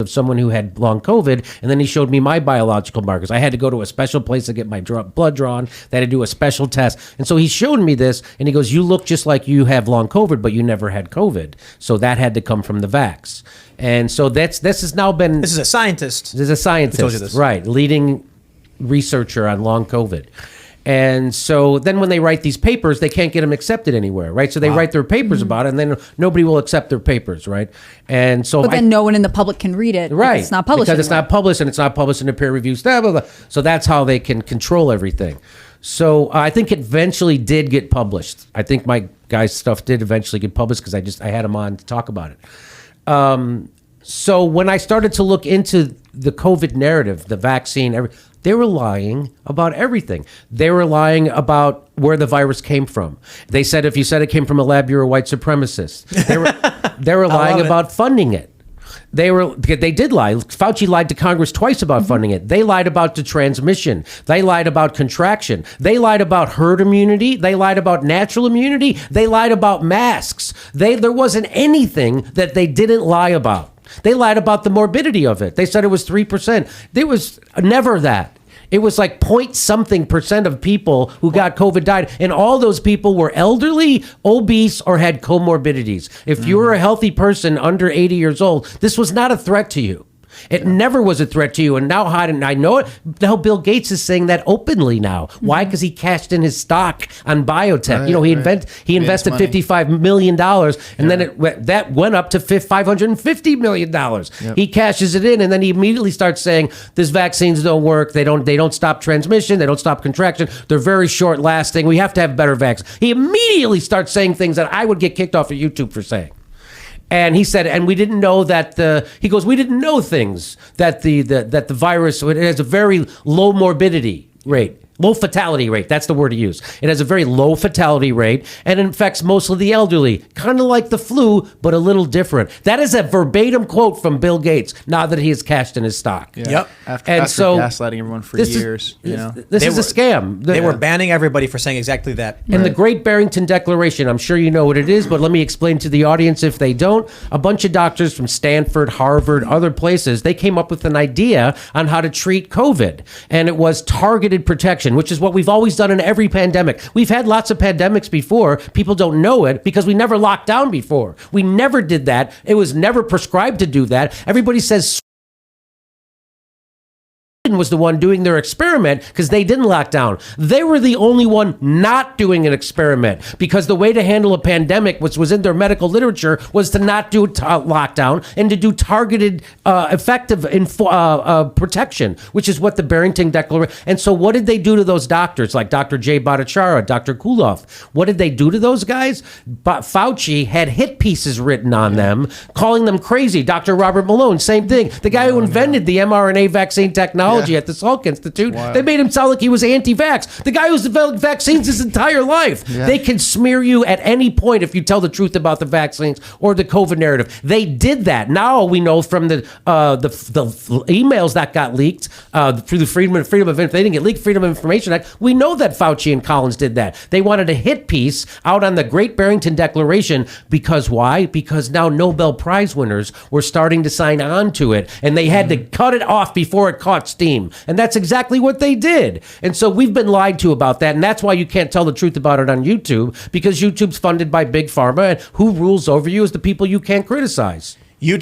of someone who had long COVID, and then he showed me my biological markers. I had to go to a special place to get my blood drawn. They had to do a special test. And so he showed me this, and he goes, you look just like you have long COVID, but you never had COVID. So that had to come from the vax. And so this has now been... This is a scientist. This is a scientist, who told you this. Right, leading researcher on long COVID. And so then when they write these papers, they can't get them accepted anywhere, right? So they write their papers about it, and then nobody will accept their papers, right? And so, but then no one in the public can read it, right? It's not published because anywhere. It's not published, and it's not published in a peer review stuff. Blah, blah, blah. So that's how they can control everything. So I think it eventually did get published. I think my guy's stuff did eventually get published because I had him on to talk about it. So when I started to look into the COVID narrative, the vaccine, they were lying about everything. They were lying about where the virus came from. They said if you said it came from a lab, you're a white supremacist. They were lying about funding it. They did lie. Fauci lied to Congress twice about funding it. They lied about the transmission. They lied about contraction. They lied about herd immunity. They lied about natural immunity. They lied about masks. There wasn't anything that they didn't lie about. They lied about the morbidity of it. They said it was 3%. There was never that. It was like point something percent of people who got COVID died. And all those people were elderly, obese, or had comorbidities. If you were a healthy person under 80 years old, this was not a threat to you. It never was a threat to you. And now, I know it. Now Bill Gates is saying that openly now. Why? Because he cashed in his stock on biotech. He invested $55 million, and then that went up to $550 million. He cashes it in, and then he immediately starts saying, "These vaccines don't work. They don't stop transmission. They don't stop contraction. They're very short lasting. We have to have better vaccines." He immediately starts saying things that I would get kicked off of YouTube for saying. And he said, and we didn't know that we didn't know things that the virus, it has a very low morbidity rate. Low fatality rate, that's the word to use. It has a very low fatality rate, and it infects mostly the elderly, kind of like the flu, but a little different. That is a verbatim quote from Bill Gates, now that he has cashed in his stock. Yeah. Yep. After gaslighting everyone for years. This is a scam. They were banning everybody for saying exactly that. And the Great Barrington Declaration, I'm sure you know what it is, but let me explain to the audience if they don't. A bunch of doctors from Stanford, Harvard, other places, they came up with an idea on how to treat COVID, and it was targeted protection, which is what we've always done in every pandemic. We've had lots of pandemics before. People don't know it because we never locked down before. We never did that. It was never prescribed to do that. Everybody says was the one doing their experiment because they didn't lock down. They were the only one not doing an experiment because the way to handle a pandemic, which was in their medical literature, was to not do lockdown and to do targeted, effective protection, which is what the Barrington Declaration. And so what did they do to those doctors like Dr. Jay Bhattacharya, Dr. Kuloff? What did they do to those guys? Fauci had hit pieces written on them, calling them crazy. Dr. Robert Malone, same thing. The guy who invented the mRNA vaccine technology at the Salk Institute, they made him sound like he was anti-vax. The guy who's developed vaccines his entire life. They can smear you at any point if you tell the truth about the vaccines or the COVID narrative. They did that. Now we know from the emails that got leaked through the Freedom of Information. They didn't get leaked, Freedom of Information Act. We know that Fauci and Collins did that. They wanted a hit piece out on the Great Barrington Declaration because why? Because now Nobel Prize winners were starting to sign on to it, and they had to cut it off before it caught steam. And that's exactly what they did. And so we've been lied to about that. And that's why you can't tell the truth about it on YouTube, because YouTube's funded by Big Pharma, and who rules over you is the people you can't criticize. YouTube